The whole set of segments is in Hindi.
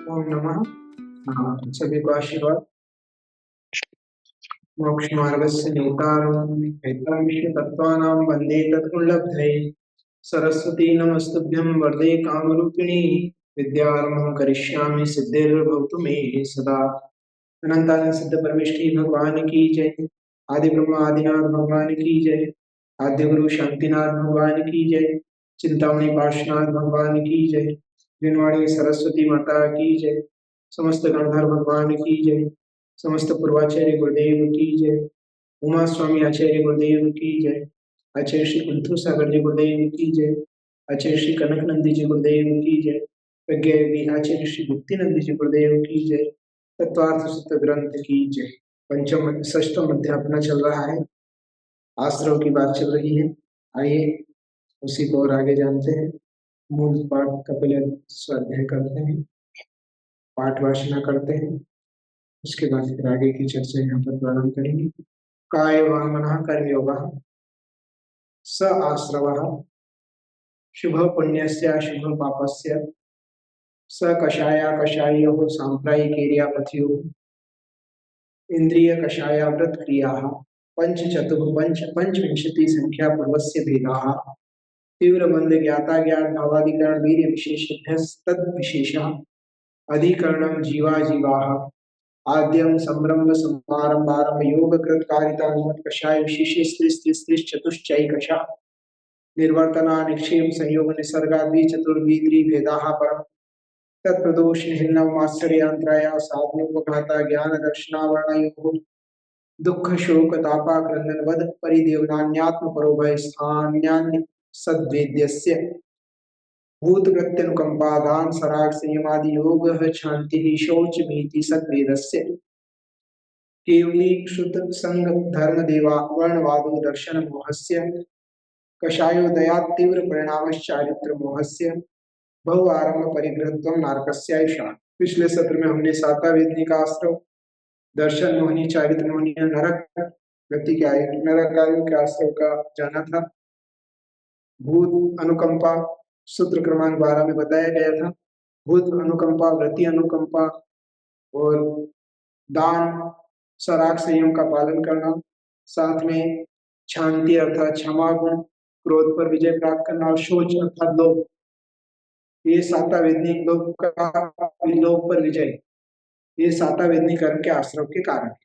ओम नमः। सभी को आशीर्वाद। मोक्ष मार्गस्य नेतारं हेतं विष्णुतत्त्वानां वन्दे तत्पुण्यलब्धये। सरस्वती नमस्तुभ्यं वरदे कामरूपिणी विद्यारम्भं करिष्यामि सिद्धिर्भवतु मे सदा। अनंतानंद सिद्ध परमेष्ठी भगवान की जय। आदि ब्रह्म आदिनाथ भगवान की जय। आद्य गुरु शांतिनाथ भगवान की जय। चिंतामणि पार्श्वनाथ भगवान की जय। जिनवाणी सरस्वती माता की जय। समस्त गणधर भगवान की जय। समस्त पूर्वाचार्य गुरुदेव की जय। उमा स्वामी आचार्य गुरुदेव की जय। आचार्य श्री कुंथु सागर जी गुरुदेव की जय। आचार्य श्री कनक नंदी जी गुरुदेव की जय। प्रज्ञा योगी आचार्य श्री मुक्ति नंदी जी गुरुदेव की जय। तत्वार्थ सूत्र ग्रंथ की जय। पंचम षष्ठम अध्याय अपना चल रहा है, आश्रव की बात चल रही है। आइए उसी को और आगे जानते हैं। मूल पाठ का पहले स्वाध्याय करते हैं, पाठ वाचना करते हैं, उसके बाद फिर आगे की चर्चा यहाँ पर प्रारंभ करेंगे। काय वामनः कर्मयोगः स आश्रवः शुभ पुण्यस्य अशुभ पापस्य स कषाया कषायोः सांप्रायिकेर्यापथयोः इंद्रिय कषायाव्रत क्रियाः पंचविंशति संख्या पूर्वस्य भेदाः तीव्र मंद ज्ञाता ज्ञात भावाधिकरण वीर्य विशेषेभ्यस्तद् विशेषः अधिकरणं जीवा जीवाः आद्यम संभ्रम समारंभारंभ योग कृत कारिता निमत कषाय विशेष स्त्री चतुश्चैकशा निर्वर्तना निक्षेप संयोग निसर्गादि चतुर्विधि भेदाः परम तत्प्रदोष हिन्नव आश्चर्यांतराया साधनोपघाता ज्ञान दर्शनावरणयोः दुःख शोक तापा क्रंदन वद परिदेवनान्यात्म परोभय स्थान्यान्य सद्वेद्यस्य भूत प्रत्यनुकंपादान सराग संयमादि योग शांति शौच भीति सद्वेदस्य केवली क्षुत संग धर्म देवा वर्णवादो दर्शन मोहस्य कषायोदया तीव्र परिणाम चारित्र मोहस्य बहु आरंभ परिग्रहत्व नारकस्यायुषा। पिछले सत्र में हमने साता वेदनी का आश्रव, दर्शन मोहनी, चारित्र मोहनी, नरक गति के नरक आयु के आश्रव का जाना था। भूत अनुकंपा सूत्र क्रमांक 12 में बताया गया था। भूत अनुकंपा, वृत्ति अनुकंपा और दान सराग संयम का पालन करना, साथ में शांति अर्थात क्षमा गुण, क्रोध पर विजय प्राप्त करना और शोच अर्थात लोभ, ये साता वेदनी लोभ का लोभ पर विजय, ये साता वेदनी कर्म के आश्रव के कारण है।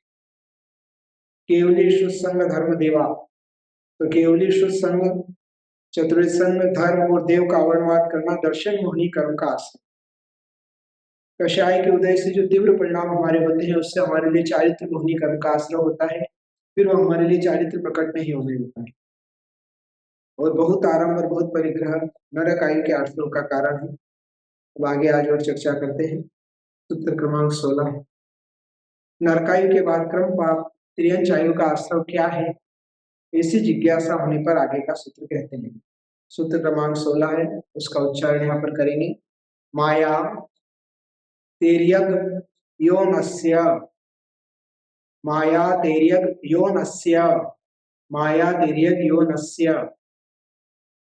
केवली शुद्ध संग धर्म देवा, तो केवली शुद्ध संग, चतुर्थ संग, धर्म और देव का वर्णवाद करना दर्शन मोहनी कर्म का आश्रव। कषाय के उदय से जो तीव्र परिणाम हमारे होते हैं उससे हमारे लिए चारित्र मोहनी कर्म का आश्रय होता है, फिर वो हमारे लिए चारित्र प्रकट नहीं होने देता है। और बहुत आरंभ और बहुत परिग्रह नरक आयु के आश्रय का कारण है। अब आगे आज और चर्चा करते हैं। सूत्र क्रमांक 16 है। नरकायु के बाद क्रम पाप त्रियंच आयु का आश्रय क्या है, ऐसी जिज्ञासा होने पर आगे का सूत्र कहते हैं। सूत्र क्रमांक 16 है, उसका उच्चारण यहाँ पर करेंगे। माया तेर्यग योनस्य, माया तेर्यग योनस्य, माया तेर्यग योनस्य,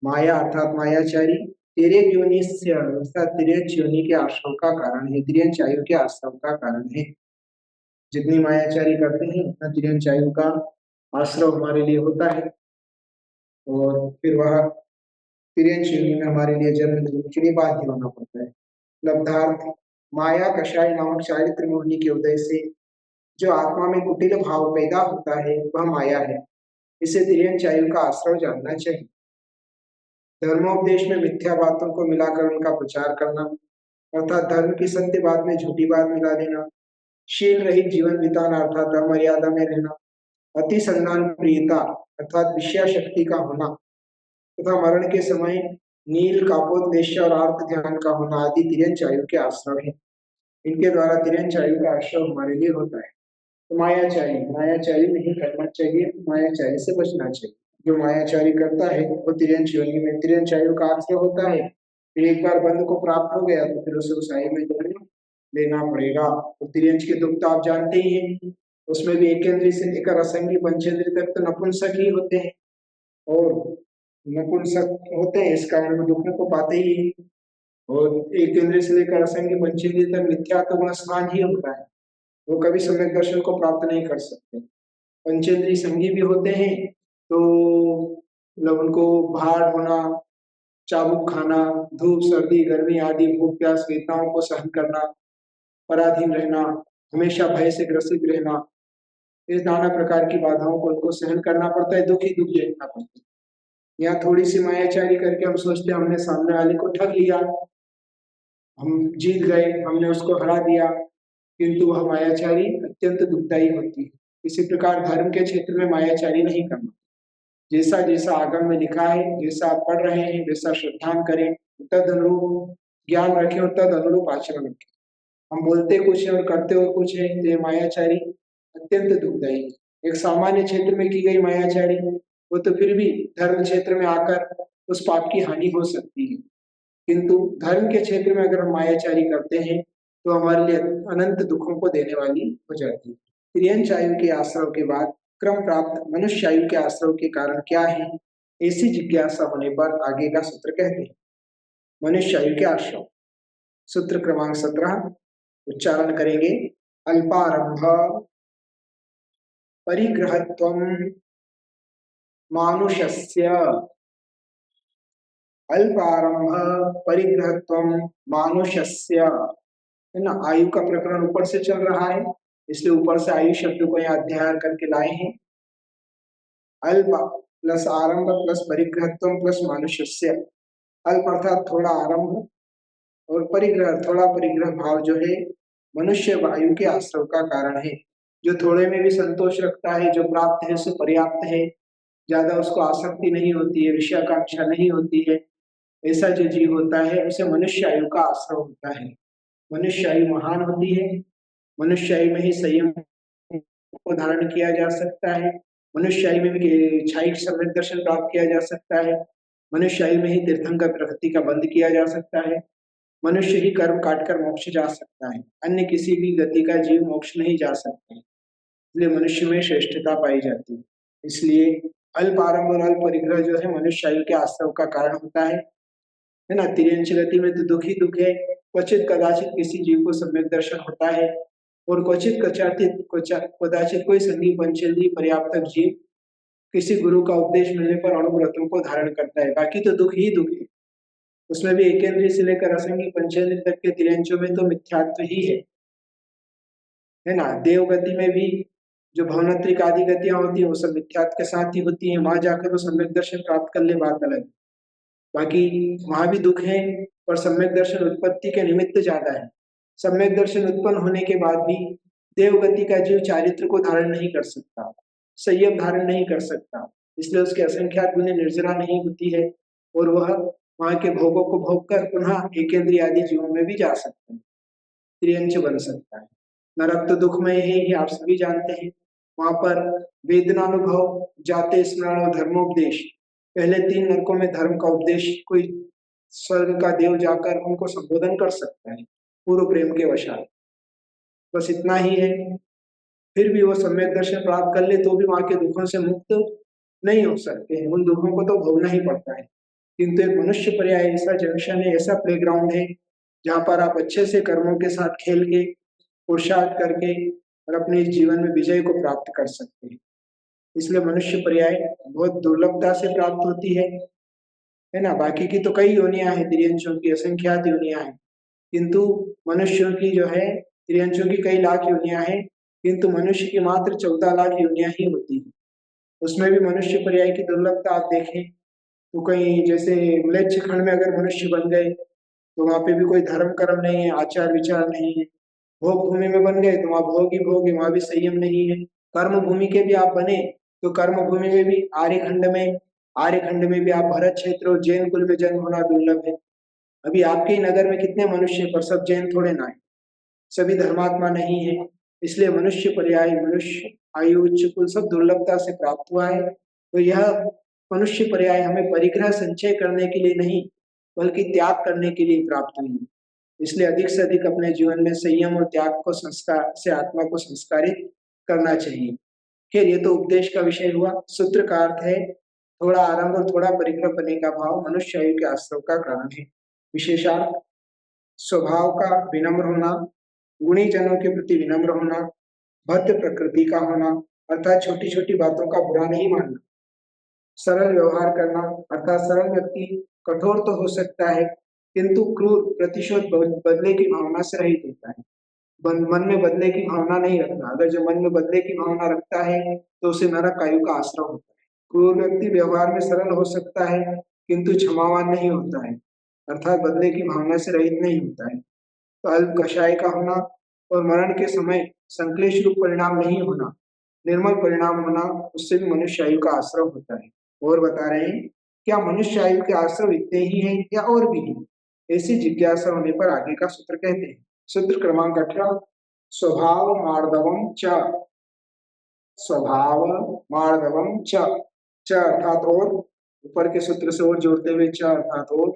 माया अर्थात मायाचारी, तेर्यग योनिस्य अर्थात तिर्यंच योनि के आश्रम का कारण है, तिर्यंच आयु के आश्रम का कारण है। जितनी मायाचारी करते हैं उतना तिर्यंच आयु का आश्रम हमारे लिए होता है और फिर वह तिर्यंच योनि में हमारे लिए जन्म के लिए बाध्य होना पड़ता है। लब्धार्थ माया कषाय नामक चारित्र मोहनी के उदय से जो आत्मा में कुटिल भाव पैदा होता है वह माया है। इसे तिर्यंच आयु का आश्रय जानना चाहिए। धर्मोपदेश में मिथ्या बातों को मिलाकर उनका प्रचार करना अर्थात धर्म की सत्य बात में झूठी बात मिला देना, शील रहित जीवन बिताना अर्थात अमर्यादा में रहना, अति संधान प्रियता अर्थात विषया शक्ति का होना तथा मरण के समय नील कापोद्वेश्य और आर्त ध्यान का होना आदि तिर्यंच आयु के आश्रय है। इनके द्वारा तिर्यंच आयु का आश्रय हमारे लिए होता है। तो मायाचारी नहीं करना चाहिए, मायाचारी से बचना चाहिए। जो मायाचारी करता है वो तिर्यंच योनि में तिर्यंच आयु का आश्रय होता है। फिर एक बार बंध को प्राप्त हो गया तो फिर उसे उस आयु में जन्म लेना पड़ेगा। तो तिर्यंच के दुख तो आप जानते ही हैं, उसमें भी एकेंद्रीय से लेकर असंगी पंचेंद्रीय तक तो नपुंसक ही होते हैं और नपुंसक होते हैं, इस कारण दुख को पाते ही। और एक इंद्रिय से लेकर असंख्य पंचेंद्रिय तक मिथ्यात्व गुण स्नान ही होता है, वो कभी सम्यक दर्शन को प्राप्त नहीं कर सकते। पंचेंद्रिय संगी भी होते हैं तो मतलब उनको भार होना, चाबुक खाना, धूप सर्दी गर्मी आदि भूख प्यास वेदनाओं को सहन करना, पराधीन रहना, हमेशा भय से ग्रसित रहना, इस नाना प्रकार की बाधाओं को उनको सहन करना पड़ता है, दुख ही दुख देखना पड़ता है। यहाँ थोड़ी सी मायाचारी करके हम सोचते हैं हमने सामने वाले को ठग लिया, हम जीत गए, हमने उसको हरा दिया, किंतु वह मायाचारी अत्यंत दुखदायी होती है। इसी प्रकार धर्म के क्षेत्र में मायाचारी नहीं करना। जैसा जैसा आगम में लिखा है, जैसा आप पढ़ रहे हैं वैसा श्रद्धान करें, तद अनुरूप ज्ञान रखें और तद अनुरूप आचरण रखें। हम बोलते कुछ है और करते और कुछ है, तो ये मायाचारी अत्यंत दुखदायी है। एक सामान्य क्षेत्र में की गई मायाचारी वो तो फिर भी धर्म क्षेत्र में आकर उस पाप की हानि हो सकती है, किंतु धर्म के क्षेत्र में अगर हम मायाचारी करते हैं तो हमारे लिए अनंत दुखों को देने वाली हो जाती है। त्रियंच आयु के आश्रव के बाद क्रम प्राप्त मनुष्य आयु के आश्रव के कारण क्या है, ऐसी जिज्ञासा होने पर आगे का सूत्र कहते हैं। मनुष्य आयु के आश्रव, सूत्र क्रमांक 17 उच्चारण करेंगे। अल्पारंभ परिग्रहत्वम मानुषस्य, अल्पारंभ परिग्रहत्वम मानुषस्य, है ना। आयु का प्रकरण ऊपर से चल रहा है, इसलिए ऊपर से आयु शब्द को यहाँ अध्याय करके लाए हैं। अल्प प्लस आरंभ प्लस परिग्रहत्वम प्लस मानुषस्य। अल्प अर्थात थोड़ा आरंभ और परिग्रह थोड़ा परिग्रह भाव जो है मनुष्य वायु के आश्रव का कारण है। जो थोड़े में भी संतोष रखता है, जो प्राप्त है उसे पर्याप्त है, ज्यादा उसको आसक्ति नहीं होती है, विषयाकांक्षा नहीं होती है, ऐसा जो जीव होता है उसे मनुष्य आयु का आश्रव होता है। मनुष्य आयु महान होती है, मनुष्य आयु में ही संयम को धारण किया जा सकता है, मनुष्य आयु में भी क्षायिक सम्यक दर्शन प्राप्त किया जा सकता है, मनुष्य आयु में ही तीर्थंकर प्रकृति का बंध किया जा सकता है, मनुष्य ही कर्म काटकर मोक्ष जा सकता है, अन्य किसी भी गति का जीव मोक्ष नहीं जा सकता है, इसलिए मनुष्य में श्रेष्ठता पाई जाती है। इसलिए अल्प आरंभ और अल्प परिग्रह जो है मनुष्य आयु के आश्रव का कारण होता है ना। तिर्यंच गति में तो दुख ही दुख है, क्वचित कदाचित किसी जीव को सम्यक दर्शन होता है और क्वचित कदाचित कोई संगी पंचेंद्रिय पर्याप्त जीव किसी गुरु का उपदेश मिलने पर अणुव्रतों को धारण करता है, बाकी तो दुख ही दुख है। उसमें भी एकेंद्रिय से लेकर असंगी पंचेंद्रिय तक के तिर्यंचों में तो मिथ्यात्व ही है ना। देव गति में भी जो भवनत्रिक आदि गतियां होती है वो सब मिथ्यात्व के साथ ही होती है, वहां जाकर वो सम्यक दर्शन प्राप्त कर ले, बात अलग। बाकी वहां भी दुख है, पर सम्यक दर्शन उत्पत्ति के निमित्त ज्यादा है। सम्यक दर्शन उत्पन्न होने के बाद भी देव गति का जीव चारित्र को धारण नहीं कर सकता, संयम धारण नहीं कर सकता, इसलिए उसके असंख्यात गुण निर्जरा नहीं होती है और वह वहां के भोगों को भोग कर पुनः एकेंद्रिय आदि जीवों में भी जा सकता है, त्रियंच बन सकता है। नरक तो दुखमय है ही, आप सभी जानते हैं। वहां पर वेदनानुभव, जाते स्मरण और धर्मोपदेश, पहले 3 नरकों में धर्म का उपदेश कोई स्वर्ग का देव जाकर उनको संबोधन कर सकता है पूर्व प्रेम के वशात, बस इतना ही है। फिर भी वो सम्यक दर्शन प्राप्त कर ले तो भी वहां के दुखों से मुक्त नहीं हो सकते हैं, उन दुखों को तो भोगना ही पड़ता है। किंतु एक मनुष्य पर्याय ऐसा जंक्शन है, ऐसा प्लेग्राउंड है जहाँ पर आप अच्छे से कर्मों के साथ खेल के पुरुषार्थ करके और अपने जीवन में विजय को प्राप्त कर सकते हैं। इसलिए मनुष्य पर्याय बहुत दुर्लभता से प्राप्त होती है ना। बाकी की तो कई योनियां हैं, त्रियंशों की असंख्यात योनियां हैं, किंतु मनुष्यों की जो है त्रियंशों की कई लाख योनियां हैं, किंतु मनुष्य की मात्र 14 लाख योनियां ही होती है। उसमें भी मनुष्य पर्याय की दुर्लभता आप देखें तो कहीं जैसे म्लेच्छ खंड में अगर मनुष्य बन गए तो वहां पे भी कोई धर्म कर्म नहीं है, आचार विचार नहीं है। भोग भूमि में बन गए तो वहां भोग ही भोग है, वहां भी संयम नहीं है। कर्म भूमि के भी आप बने तो कर्म भूमि में भी आर्यखंड में भी आप भरत क्षेत्र और जैन कुल में जन्म होना दुर्लभ है। अभी आपके ही नगर में कितने मनुष्य हैं, पर सब जैन थोड़े ना है, सभी धर्मात्मा नहीं है। इसलिए मनुष्य पर्याय, मनुष्य आयु उच्च कुल सब दुर्लभता से प्राप्त हुआ है। तो यह मनुष्य पर्याय हमें परिग्रह संचय करने के लिए नहीं बल्कि त्याग करने के लिए प्राप्त हुई है। इसलिए अधिक से अधिक अपने जीवन में संयम और त्याग को संस्कार से आत्मा को संस्कारित करना चाहिए। खैर ये तो उपदेश का विषय हुआ। सूत्र का अर्थ है थोड़ा आरंभ और थोड़ा परिग्रह करने का भाव मनुष्य आयु के आश्रव का कारण है। विशेषार्थ स्वभाव का विनम्र होना, गुणी जनों के प्रति विनम्र होना, भद्र प्रकृति का होना अर्थात छोटी छोटी बातों का बुरा नहीं मानना, सरल व्यवहार करना अर्थात सरल व्यक्ति कठोर तो हो सकता है किंतु क्रूर, प्रतिशोध, बदले की भावना से रहित होता है। मन में बदले की भावना नहीं रखना। अगर जो मन में बदले की भावना रखता है तो उसे नरक आयु का आश्रय होता है। क्रूर व्यक्ति व्यवहार में सरल हो सकता है किंतु क्षमावान नहीं होता है अर्थात बदले की भावना से रहित नहीं होता है। तो अल्प कषाय का होना और मरण के समय संक्लेश रूप परिणाम नहीं होना, निर्मल परिणाम होना, उससे भी मनुष्य आयु का आश्रय होता है। और बता रहे हैं क्या मनुष्य आयु के आश्रय इतने ही हैं या और भी हैं? ऐसी जिज्ञासा होने पर आगे का सूत्र कहते हैं। सूत्र क्रमांक 18 स्वभाव मार्दवम च, स्वभाव मार्दवम च अर्थात और, ऊपर के सूत्र से और जोड़ते हुए च अर्थात और,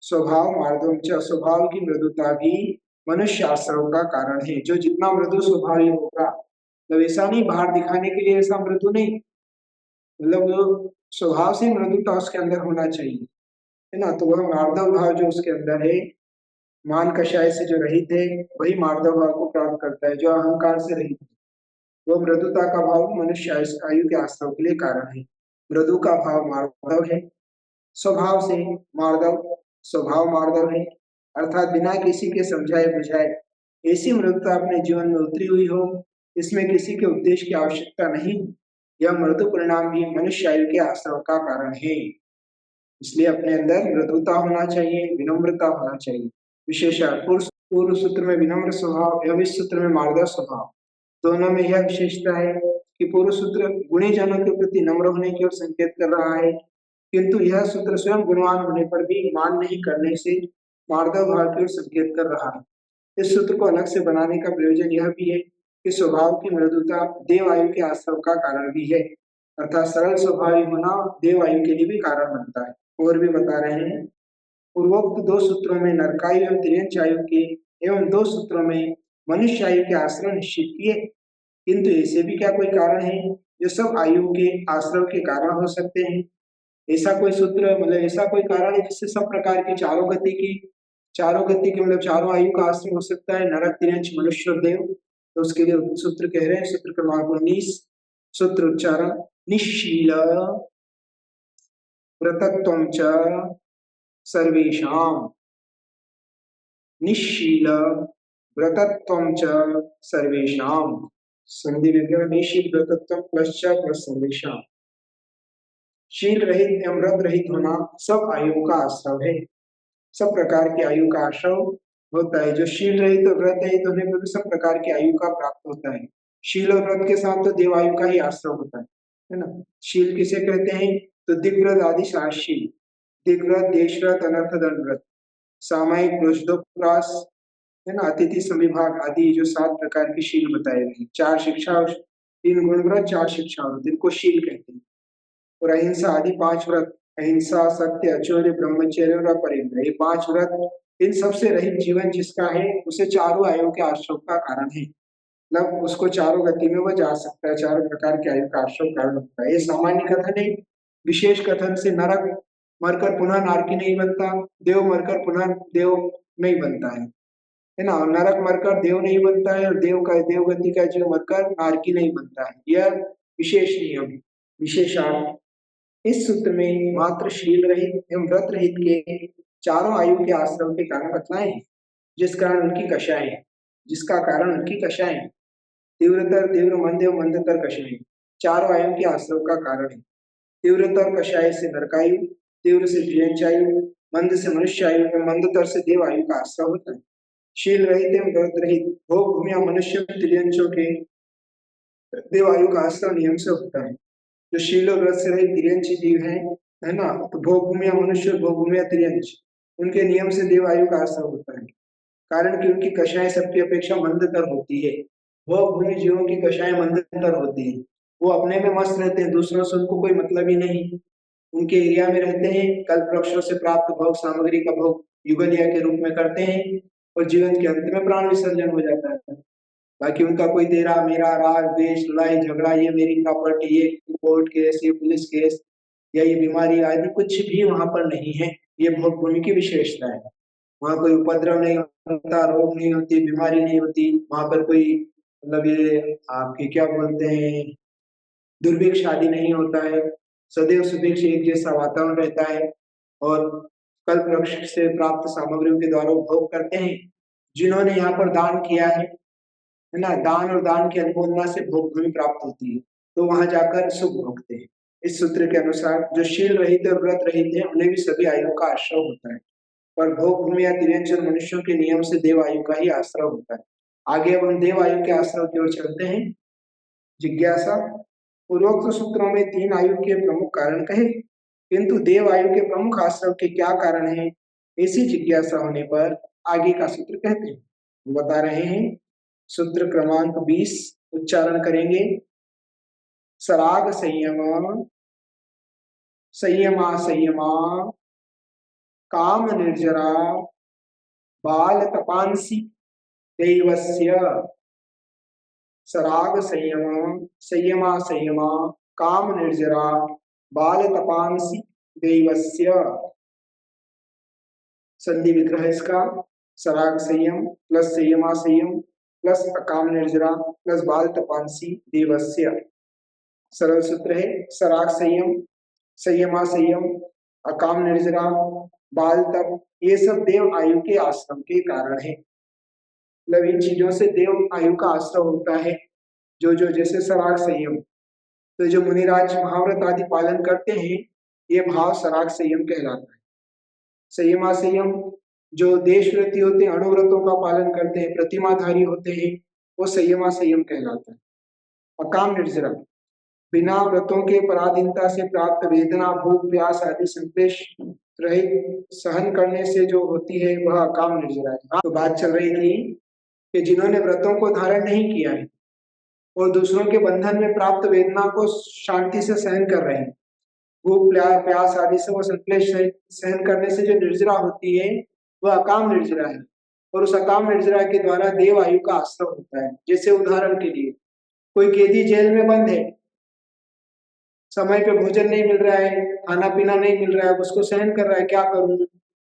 स्वभाव मार्दवम च, स्वभाव की मृदुता भी मनुष्य आश्रय का कारण है। जो जितना मृदु स्वभावी होगा, मतलब ऐसा नहीं बाहर दिखाने के लिए ऐसा मृदु नहीं, मतलब स्वभाव से मृदुता उसके अंदर होना चाहिए, है ना। तो वह मार्दव भाव जो उसके अंदर है, मान कषाय से जो रहित है, वही मार्दव भाव को प्राप्त करता है। जो अहंकार से रहित है, वो मृदुता का भाव मनुष्य आयु के आश्रय के लिए कारण है। मृदु का भाव मार्दव है, स्वभाव से मार्दव, स्वभाव मार्दव है अर्थात बिना किसी के समझाए बुझाए ऐसी मृदुता अपने जीवन में उतरी हुई हो, इसमें किसी के उद्देश्य की आवश्यकता नहीं। यह मृदु परिणाम भी मनुष्य आयु के आश्रय का कारण है। इसलिए अपने अंदर मृदुता होना चाहिए, विनम्रता होना चाहिए। विशेषण पूर्व सूत्र में विनम्र स्वभाव एवं इस सूत्र में मार्दव स्वभाव, दोनों में यह विशेषता है कि पूर्व सूत्र गुणी जनों के प्रति नम्र होने की ओर संकेत कर रहा है किंतु यह सूत्र स्वयं गुणवान होने पर भी मान नहीं करने से मार्दव भाव की ओर संकेत कर रहा है। इस सूत्र को अलग से बनाने का प्रयोजन यह भी है कि स्वभाव की मृदुता देव आयु के आश्रय का कारण भी है अर्थात सरल स्वभावी होना देव आयु के लिए भी कारण बनता है। और भी बता रहे हैं पूर्वोक्त दो सूत्रों में नरकायु एवं तिर्यंच आयु के एवं दो सूत्रों में मनुष्य आयु के आश्रय निश्चित किए, किंतु ऐसे भी क्या कोई कारण है जो सब आयु के आश्रय के कारण हो सकते हैं? ऐसा कोई सूत्र मतलब ऐसा कोई कारण है जिससे सब प्रकार की चारों गति की मतलब चारों आयु का आश्रय हो सकता है, नरक, तिर्यंच, मनुष्य और देव? तो उसके लिए सूत्र कह रहे हैं, सूत्र क्रमांक 19 सूत्र उच्चारण निश्शील व्रतत्वं च सर्वेषां, निश्शील व्रतत्वं च सर्वेषां, संधि विग्रह निश्शील व्रतत्वं प्लस च प्लस सर्वेषां, शील रहित एवं व्रत रहित होना सब आयु का आश्रय है। सब प्रकार की आयु का आश्रय होता है। जो शील रहित और व्रत रहित होने पर भी सब प्रकार की आयु का प्राप्त होता है। शील और व्रत के साथ तो देवायु का ही आश्रय होता है ना। शील किसे कहते हैं? तो दिग्व्रत आदि 7 शील, दिग्व्रत, देशव्रत, अनर्थ दंड व्रत, सामायिक, प्रोषदोपरास, है ना, अतिथि संविभाग आदि जो 7 प्रकार की शील बताए गए। 4 शिक्षा, 3 गुण व्रत, 4 शिक्षा व्रत, इनको शील कहते हैं। और अहिंसा आदि 5 व्रत, अहिंसा, सत्य, अचौर्य, ब्रह्मचर्य और अपरिग्रह, ये 5 व्रत, इन सबसे रहित जीवन जिसका है उसे चारों आयु के आश्रय का कारण है। मतलब उसको चारों गति में वो जा सकता है, चारों प्रकार के आयु का आश्रय कारण होता है। ये सामान्य कथन है। विशेष कथन से नरक मरकर पुनः नारकी नहीं बनता, देव मरकर पुनः देव नहीं बनता है ना। और नरक मरकर देव नहीं बनता है और देव गति का जीव मरकर नारकी नहीं बनता है। यह विशेष नियम, विशेषार्थ इस सूत्र में मात्र शील रहित एवं व्रत रहित के चारों आयु के आश्रम के कारण बतलाए हैं, जिसका कारण उनकी कषाय, तीव्रतर, तीव्र मंद एवं मंदतर कषाय चारों आयु के आश्रम का कारण है। तीव्रतर कषाय से नरकायु, तीव्र से तिर्यंचायु, मंद से मनुष्य आयु एवं मंदतर से देव आयु का आश्रय होता है। शील रहित एवं व्रत रहित भोग भूमिया मनुष्य तिर्यंचों के देव आयु का आश्रय नियम से होता है। जो शील और व्रत से रहित तिर्यंची जीव है ना, तो भोग भूमिया मनुष्य और भोग भूमिया तिर्यंच, उनके नियम से देव आयु का आश्रय होता है। कारण कि उनकी कषाएं सबकी अपेक्षा मंदतर होती है। भोग भूमि जीवों की कषाएं मंदतर होती है। वो अपने में मस्त रहते हैं, दूसरों से उनको कोई मतलब ही नहीं। उनके एरिया में रहते हैं, कल्प वृक्षों से प्राप्त भोग सामग्री का भोग युगलिया के रूप में करते हैं और जीवन के अंत में प्राण विसर्जन हो जाता है। बाकी उनका कोई तेरा मेरा राग द्वेष लड़ाई झगड़ा, ये मेरी प्रॉपर्टी, ये कोर्ट केस, ये पुलिस केस या ये बीमारी आदि कुछ भी वहां पर नहीं है। ये भोग भूमि की विशेषता है। वहाँ कोई उपद्रव नहीं होता, रोग नहीं होती, बीमारी नहीं होती, वहाँ पर कोई मतलब ये आपके क्या बोलते हैं दुर्भिक्ष आदि नहीं होता है, सदैव सुभिक्ष एक जैसा वातावरण रहता है और कल्प वृक्ष से प्राप्त सामग्रियों के द्वारा उपभोग करते हैं। जिन्होंने यहाँ पर दान किया है ना, दान और दान की अनुमोदना से भोग भूमि प्राप्त होती है, तो वहां जाकर सुख भोगते हैं। इस सूत्र के अनुसार जो शील रहित और व्रत रहित है उन्हें भी सभी आयु का आश्रय होता है, पर भोग भूमि या तिर्यंचन मनुष्यों के नियम से देव आयु का ही आश्रय होता है। आगे अब हम देव आयु के आश्रय की ओर चलते हैं। जिज्ञासा, पूर्वोक्त सूत्रों में 3 आयु के प्रमुख कारण कहे, किंतु देव आयु के प्रमुख आश्रय के क्या कारण है, ऐसी जिज्ञासा होने पर आगे का सूत्र कहते हैं। बता रहे हैं सूत्र क्रमांक 20 उच्चारण करेंगे। सराग संयम संयमा संयमा काम निर्जरा बाल तपांसी दैवस्य। सराग संयम संयमा संयमा काम निर्जरा बाल तपांसी दैवस्य। संधि विग्रह इसका सराग संयम प्लस संयमा संयम प्लस अकाम निर्जरा प्लस बाल तपांसी देवस्य। सरल सूत्र है सराग संयम संयमा संयम अकाम निर्जरा बाल तप, ये सब देव आयु के आश्रम के कारण है। मतलब इन चीजों से देव आयु का आश्रय होता है। जो जो जैसे सराग संयम, तो जो मुनिराज महाव्रत आदि पालन करते हैं ये भाव सराग संयम कहलाता है। संयमा संयम जो देश व्रती होते हैं, अणुव्रतों का पालन करते हैं, प्रतिमाधारी होते हैं, वो संयमा संयम कहलाता है। अकाम निर्जरा बिना व्रतों के पराधीनता से प्राप्त वेदना भूख प्यास आदि संक्लेश रहित सहन करने से जो होती है वह अकाम निर्जरा है। तो बात चल रही थी कि जिन्होंने व्रतों को धारण नहीं किया है और दूसरों के बंधन में प्राप्त वेदना को शांति से सहन कर रहे हैं, भूख प्यास आदि से वो संक्लेश सहन करने से जो निर्जरा होती है वह अकाम निर्जरा है। और उस अकाम निर्जरा के द्वारा देव आयु का आश्रय होता है। जैसे उदाहरण के लिए कोई कैदी जेल में बंद है, समय पे भोजन नहीं मिल रहा है, खाना पीना नहीं मिल रहा है, उसको सहन कर रहा है, क्या करूं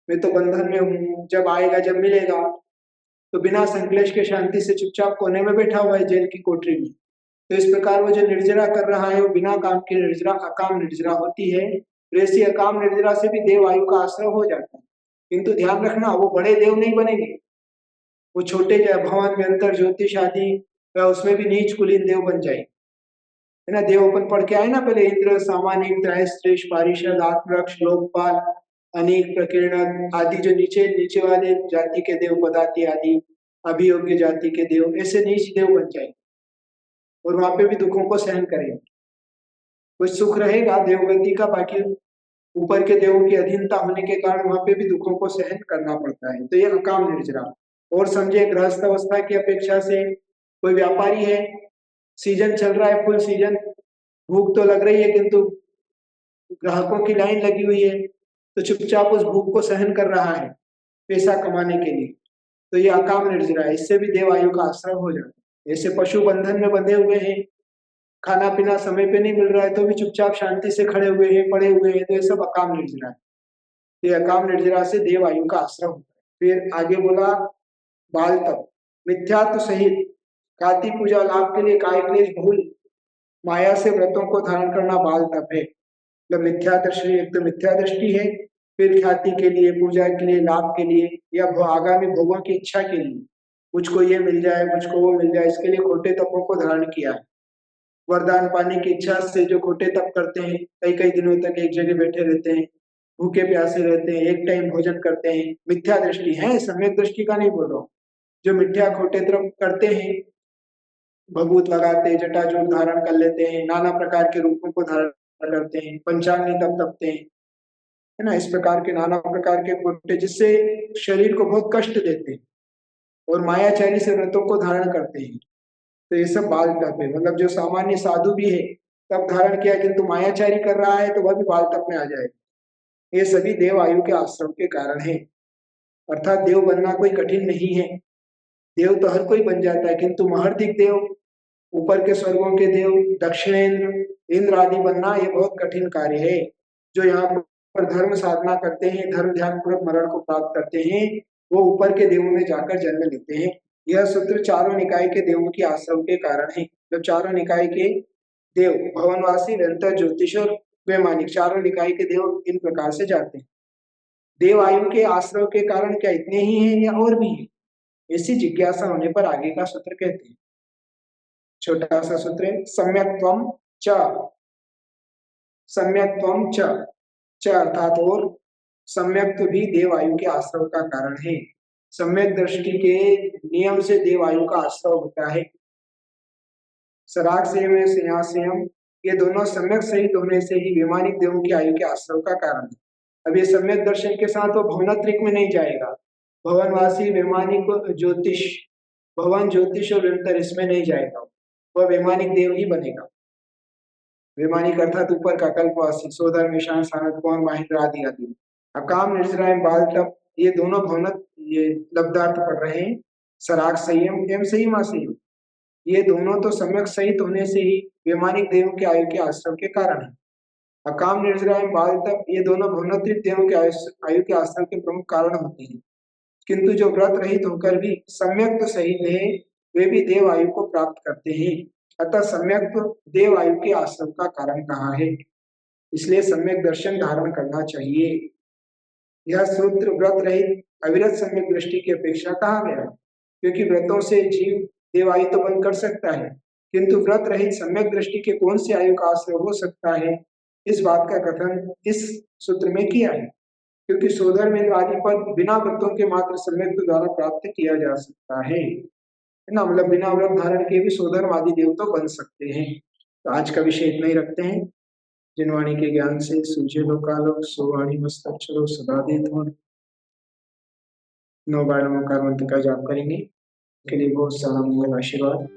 मैं तो बंधन में हूँ, जब आएगा जब मिलेगा, तो बिना संक्लेश के शांति से चुपचाप कोने में बैठा हुआ है जेल की कोठरी में। तो इस प्रकार वो जो निर्जरा कर रहा है वो बिना काम के निर्जरा अकाम निर्जरा होती है। ऐसी अकाम निर्जरा से भी देव आयु का आश्रय हो जाता है, किंतु ध्यान रखना वो बड़े देव नहीं बनेंगे, वो छोटे भवन में अंतर ज्योतिष आदि उसमें भी नीच कुलीन देव बन जाए, है ना। देव अपन पढ़ के आए ना पहले, इंद्र सामानिक त्रयश्रेष्ठ पारिषद आत्मरक्ष लोकपाल अनेक प्रकीर्ण आदि, जो नीचे नीचे वाले जाति के देव पदाति आदि अभियोग्य जाति के देव, ऐसे नीच देव बन जाए और वहां पे भी दुखों को सहन करेंगे। कुछ सुख रहेगा देवगति का, बाकी ऊपर के देवों की अधीनता होने के कारण वहां पे भी दुखों को सहन करना पड़ता है। तो ये अकाम निर्जरा। और समझे गृहस्थ अवस्था की अपेक्षा से कोई व्यापारी है, सीजन चल रहा है फुल सीजन, भूख तो लग रही है किंतु ग्राहकों की लाइन लगी हुई है, तो चुपचाप उस भूख को सहन कर रहा है पैसा कमाने के लिए, तो ये अकाम निर्जरा है। इससे भी देव आयु का आश्रय हो जाता है। ऐसे पशु बंधन में बंधे हुए हैं, खाना पीना समय पे नहीं मिल रहा है तो भी चुपचाप शांति से खड़े हुए हैं पड़े हुए हैं, तो ये सब अकाम निर्जरा है। ये अकाम निर्जरा से देव आयु का आश्रय होता है। फिर आगे बोला बाल तप मिथ्यात्व सहित काती पूजा लाभ के लिए काय क्लेश भूल माया से व्रतों को धारण करना बाल तप है। मतलब मिथ्या दृष्टि, एक तो मिथ्या दृष्टि है, फिर ख्याति के लिए, पूजा के लिए, लाभ के लिए, या आगामी भोगों की इच्छा के लिए, मुझको ये मिल जाए मुझको वो मिल जाए, इसके लिए खोटे तपों को धारण किया है। वरदान पाने की इच्छा से जो खोटे तप करते हैं, कई कई दिनों तक एक जगह बैठे रहते हैं, भूखे प्यासे रहते हैं, एक टाइम भोजन करते हैं, मिथ्या दृष्टि है, सम्यक दृष्टि का नहीं बोल रहा हूँ। जो मिथ्या खोटे तप करते हैं, भभूत लगाते, जटाजूट धारण कर लेते हैं, नाना प्रकार के रूपों को धारण करते हैं, पंचांगी तप तपते हैं, है ना। इस प्रकार के नाना प्रकार के खोटे जिससे शरीर को बहुत कष्ट देते हैं और मायाचारी से व्रतों को धारण करते हैं, तो ये सब बाल तप है। मतलब जो सामान्य साधु भी है तब धारण किया किंतु मायाचारी कर रहा है तो वह भी बाल तप में आ जाएगा। ये सभी देव आयु के आश्रम के कारण है। अर्थात देव बनना कोई कठिन नहीं है, देव तो हर कोई बन जाता है, किंतु महर्दिक देव, ऊपर के स्वर्गों के देव, दक्षिणेन्द्र, इंद्र आदि बनना ये बहुत कठिन कार्य है। जो यहाँ पर धर्म साधना करते हैं, धर्म ध्यान पूर्वक मरण को प्राप्त करते हैं, वो ऊपर के देवों में जाकर जन्म लेते हैं। यह सूत्र चारों निकाय के देवों की आश्रम के कारण है। जब चारों निकाय के देव भवनवासी, निरंतर, ज्योतिष और वैमानिक, चारों निकाय के देव इन प्रकार से जाते हैं। देव आयु के आश्रय के कारण क्या इतने ही हैं या और भी हैं? ऐसी जिज्ञासा होने पर आगे का सूत्र कहते हैं। छोटा सा सूत्र है, सम्यक्त्वम च, सम्यक्त्वम च, च अर्थात और, सम्यक्त भी देव आयु के आश्रय का कारण है। सम्यक दृष्टि के नियम से देव आयु का आश्रय होता है। सराग संयम या संयम, ये दोनों सम्यक सहित होने से ही वैमानिक देवों की आयु के आश्रय का कारण है। अब ये सम्यक दर्शन के साथ वो भवनात्रिक में नहीं जाएगा। भवनवासी, वैमानिक, ज्योतिष, भवन, ज्योतिष और निरंतर इसमें नहीं जाएगा, वह वैमानिक देव ही बनेगा। वैमानिक अर्थात ऊपर का कल्पवासी, सोधर्म, ईशान, सानद, पवन, महेंद्र आदि आदि। अकाम, निर्जरा, बाल तप, ये दोनों भवनत, ये लब्धार्थ पढ़ रहे हैं। सराग संयम एवं संयमा संयम, ये दोनों तो सम्यक सहित होने से ही वैमानिक देवों के आयु के आश्रम के कारण है। अकाम, निर्जरा, बाल तप, ये दोनों भवनात्रिक देवों के आयु के आश्रम के प्रमुख कारण होते हैं। किंतु जो व्रत रहित होकर भी सम्यक तो सहित है, वे भी देव आयु को प्राप्त करते हैं। अतः सम्यक देव आयु के आश्रम का कारण कहा है, इसलिए सम्यक दर्शन धारण करना चाहिए। यह सूत्र व्रत रहित अविरत सम्यक दृष्टि की अपेक्षा कहा गया, क्योंकि व्रतों से जीव देव आयु तो बंद कर सकता है, किंतु व्रत रहित सम्यक दृष्टि के कौन से आयु का आश्रय हो सकता है, इस बात का कथन इस सूत्र में किया है। क्योंकि सोधर्म आदि पद बिना व्रतों के मात्र सम्यक द्वारा प्राप्त किया जा सकता है ना, मतलब बिना व्रत धारण के भी सोधर्म आदि देव तो बन सकते हैं। तो आज का विषय इतना ही रखते हैं। जिनवाणी के ज्ञान से सूझे लोकालोक, सोवाणी मस्तक्षरो सदा देत हो। 9 बार नमोकार मंत्र का जाप करेंगे, के लिए बहुत सारा मंगल आशीर्वाद।